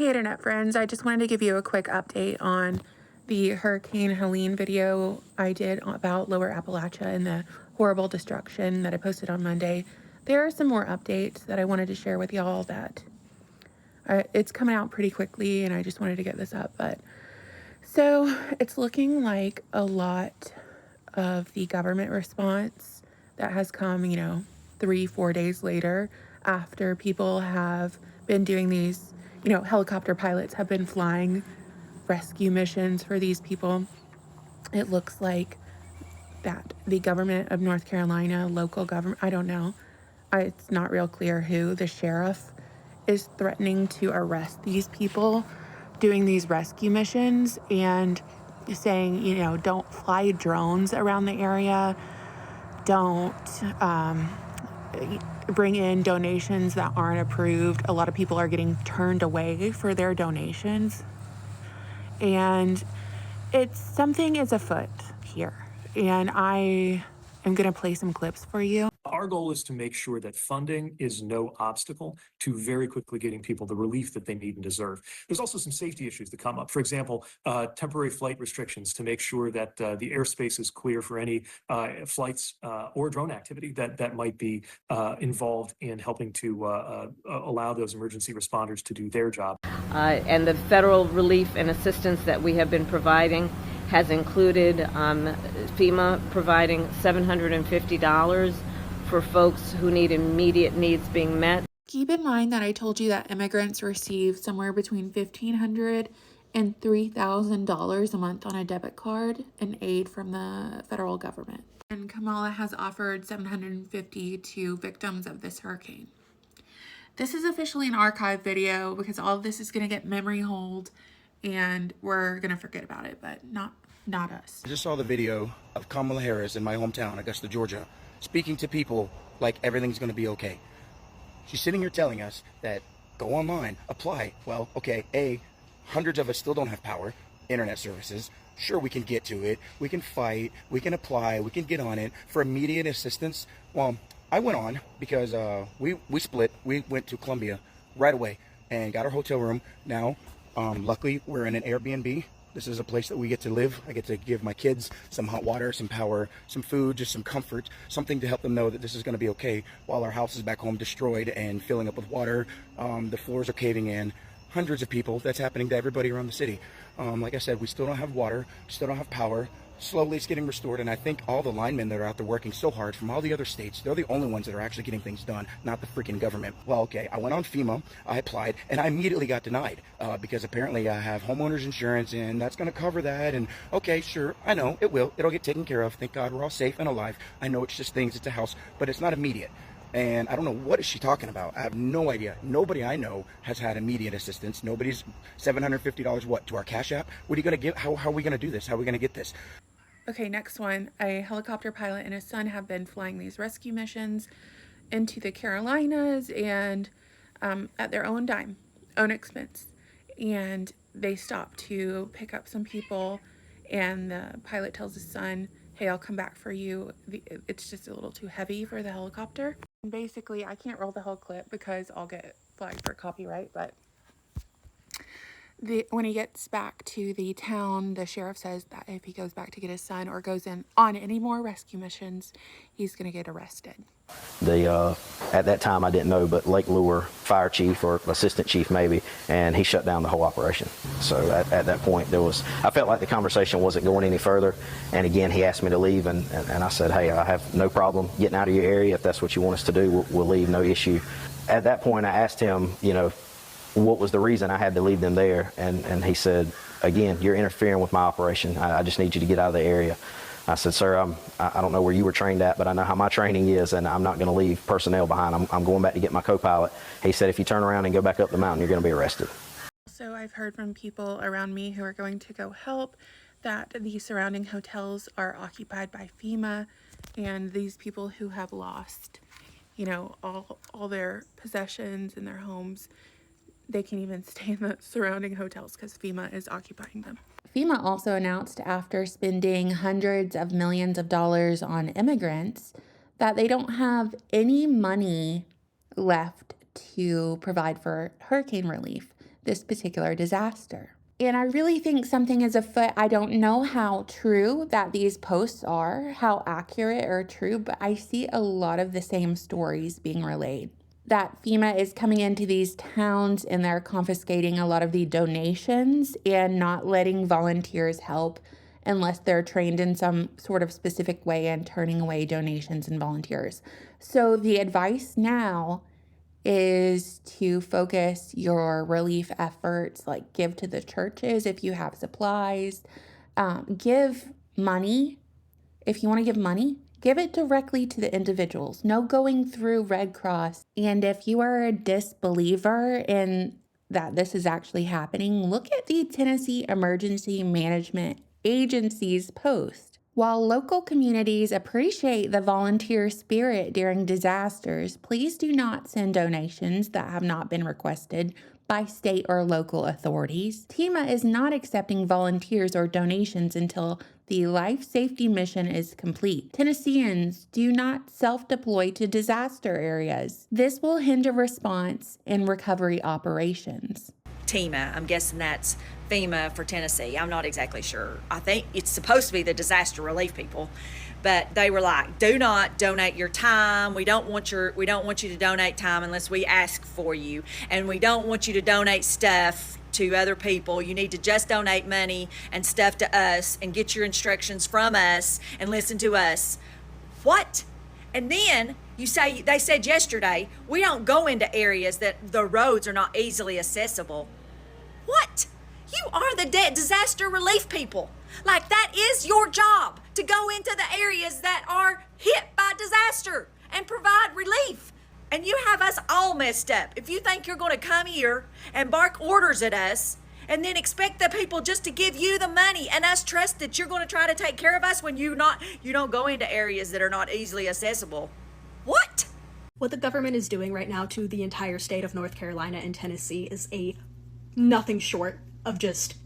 Hey internet friends, I just wanted to give you a quick update on the Hurricane Helene video I did about Lower Appalachia and the horrible destruction that I posted on Monday. There are some more updates that I wanted to share with y'all that it's coming out pretty quickly and I just wanted to get this up. So it's looking like a lot of the government response that has come, 3-4 days later after people have been doing these, helicopter pilots have been flying rescue missions for these people. It looks like that the government of North Carolina, local government, I don't know, it's not real clear who, the sheriff is threatening to arrest these people doing these rescue missions and saying, don't fly drones around the area, don't bring in donations that aren't approved. A lot of people are getting turned away for their donations. And something is afoot here. And I am going to play some clips for you. Our goal is to make sure that funding is no obstacle to very quickly getting people the relief that they need and deserve. There's also some safety issues that come up. For example, temporary flight restrictions to make sure that the airspace is clear for any flights or drone activity that might be involved in helping to allow those emergency responders to do their job. And the federal relief and assistance that we have been providing has included FEMA providing $750 for folks who need immediate needs being met. Keep in mind that I told you that immigrants receive somewhere between $1,500 and $3,000 a month on a debit card in aid from the federal government. And Kamala has offered $750 to victims of this hurricane. This is officially an archive video because all of this is going to get memory hold and we're going to forget about it, but not us. I just saw the video of Kamala Harris in my hometown, Augusta, Georgia, speaking to people like everything's going to be okay. She's sitting here telling us that go online, apply. Well, okay, hundreds of us still don't have power, internet services. Sure, we can get to it. We can fight. We can apply. We can get on it for immediate assistance. Well, I went on because we split. We went to Columbia right away and got our hotel room. Now, luckily, we're in an Airbnb. This is a place that we get to live. I get to give my kids some hot water, some power, some food, just some comfort, something to help them know that this is going to be okay while our house is back home destroyed and filling up with water. The floors are caving in. Hundreds of people. That's happening to everybody around the city. Like I said, we still don't have water, still don't have power. Slowly it's getting restored, and I think all the linemen that are out there working so hard from all the other states, they're the only ones that are actually getting things done, not the freaking government. Well, okay, I went on FEMA, I applied, and I immediately got denied because apparently I have homeowners insurance, and that's going to cover that, and okay, sure, I know, it will. It'll get taken care of. Thank God we're all safe and alive. I know it's just things, it's a house, but it's not immediate. And I don't know, what is she talking about? I have no idea. Nobody I know has had immediate assistance. Nobody's $750, what, to our Cash App? What are you going to get? How are we going to do this? How are we going to get this? Okay, next one. A helicopter pilot and his son have been flying these rescue missions into the Carolinas and at their own dime, own expense. And they stop to pick up some people and the pilot tells his son, hey, I'll come back for you. It's just a little too heavy for the helicopter. And basically, I can't roll the whole clip because I'll get flagged for copyright, but when he gets back to the town, the sheriff says that if he goes back to get his son or goes in on any more rescue missions, he's going to get arrested. At that time, I didn't know, but Lake Lure fire chief or assistant chief maybe, and he shut down the whole operation. So at that point, I felt like the conversation wasn't going any further. And again, he asked me to leave, and I said, hey, I have no problem getting out of your area. If that's what you want us to do, we'll leave, no issue. At that point, I asked him, what was the reason I had to leave them there? And he said, again, you're interfering with my operation. I just need you to get out of the area. I said, sir, I don't know where you were trained at, but I know how my training is, and I'm not going to leave personnel behind. I'm going back to get my co-pilot. He said, if you turn around and go back up the mountain, you're going to be arrested. So I've heard from people around me who are going to go help that the surrounding hotels are occupied by FEMA, and these people who have lost, all their possessions and their homes, they can even stay in the surrounding hotels because FEMA is occupying them. FEMA also announced after spending hundreds of millions of dollars on immigrants that they don't have any money left to provide for hurricane relief. this particular disaster. And I really think something is afoot. I don't know how true that these posts are, how accurate or true, but I see a lot of the same stories being relayed. That FEMA is coming into these towns and they're confiscating a lot of the donations and not letting volunteers help unless they're trained in some sort of specific way and turning away donations and volunteers. So the advice now is to focus your relief efforts, like give to the churches if you have supplies, give money. If you want to give money, give it directly to the individuals. No going through Red Cross. And if you are a disbeliever in that this is actually happening, look at the Tennessee Emergency Management Agency's post. While local communities appreciate the volunteer spirit during disasters, please do not send donations that have not been requested by state or local authorities. FEMA is not accepting volunteers or donations until the life safety mission is complete. Tennesseans do not self-deploy to disaster areas. This will hinder response and recovery operations. TEMA, I'm guessing that's FEMA for Tennessee. I'm not exactly sure. I think it's supposed to be the disaster relief people, but they were like, do not donate your time. We don't want you to donate time unless we ask for you, and we don't want you to donate stuff to other people. You need to just donate money and stuff to us and get your instructions from us and listen to us. What? And then they said yesterday, we don't go into areas that the roads are not easily accessible. What? You are the disaster relief people. Like, that is your job, to go into the areas that are hit by disaster and provide relief. And you have us all messed up. If you think you're going to come here and bark orders at us and then expect the people just to give you the money and us trust that you're going to try to take care of us when you don't go into areas that are not easily accessible. What? What the government is doing right now to the entire state of North Carolina and Tennessee is nothing short of just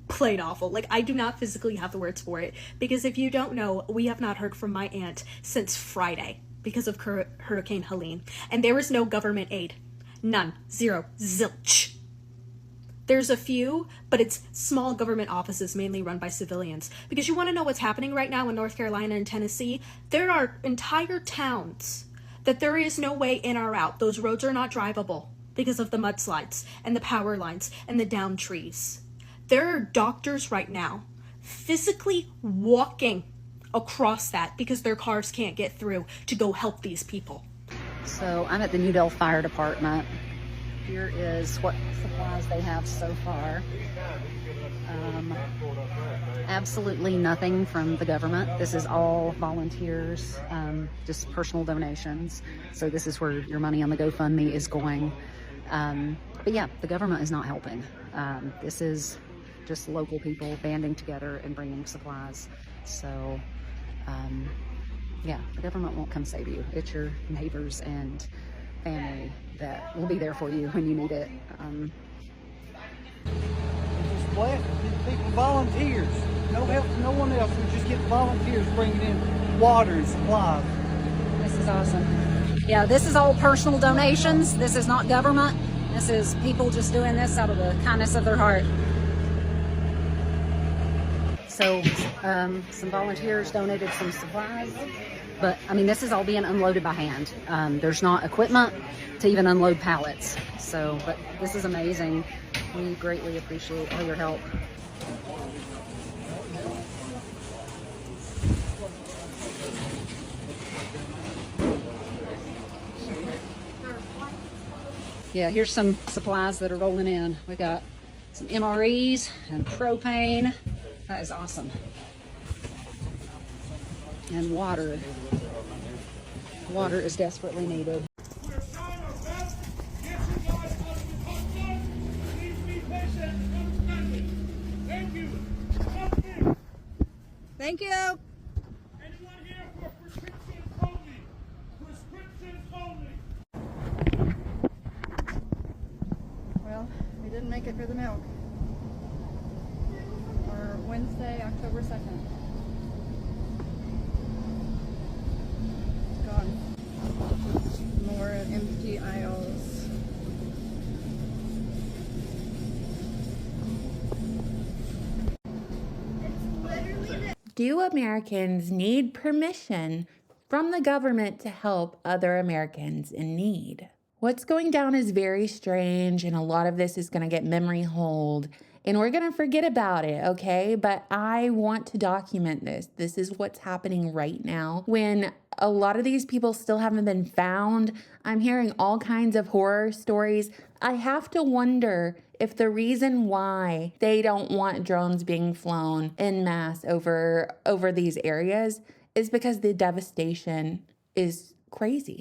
plain awful. Like, I do not physically have the words for it, because if you don't know, we have not heard from my aunt since Friday because of Hurricane Helene, and there is no government aid. None. Zero. Zilch. There's a few, but it's small government offices mainly run by civilians. Because you want to know what's happening right now in North Carolina and Tennessee? There are entire towns that there is no way in or out. Those roads are not drivable because of the mudslides and the power lines and the downed trees. There are doctors right now physically walking across that because their cars can't get through to go help these people. So I'm at the New Dell Fire Department. Here is what supplies they have so far. Absolutely nothing from the government. This is all volunteers, just personal donations. So this is where your money on the GoFundMe is going. But yeah, the government is not helping. This is just local people banding together and bringing supplies. So yeah, the government won't come save you. It's your neighbors and family that will be there for you when you need it. Just blessed people, volunteers. No help from no one else. We just get volunteers bringing in water and supplies. This is awesome. Yeah, this is all personal donations. This is not government. This is people just doing this out of the kindness of their heart. So some volunteers donated some supplies, but I mean, this is all being unloaded by hand. There's not equipment to even unload pallets. So, but this is amazing. We greatly appreciate all your help. Yeah, here's some supplies that are rolling in. We got some MREs and propane. That is awesome. And water. Water is desperately needed. Thank you. Anyone here for prescriptions only? Prescriptions only. Well, we didn't make it for the milk. Or Wednesday, October 2nd. It's gone. More empty aisles. do Americans need permission from the government to help other Americans in need? What's going down is very strange, and a lot of this is going to get memory hold, and we're going to forget about it, okay? But I want to document this. This is what's happening right now. When a lot of these people still haven't been found, I'm hearing all kinds of horror stories. I have to wonder if the reason why they don't want drones being flown en masse over these areas is because the devastation is crazy.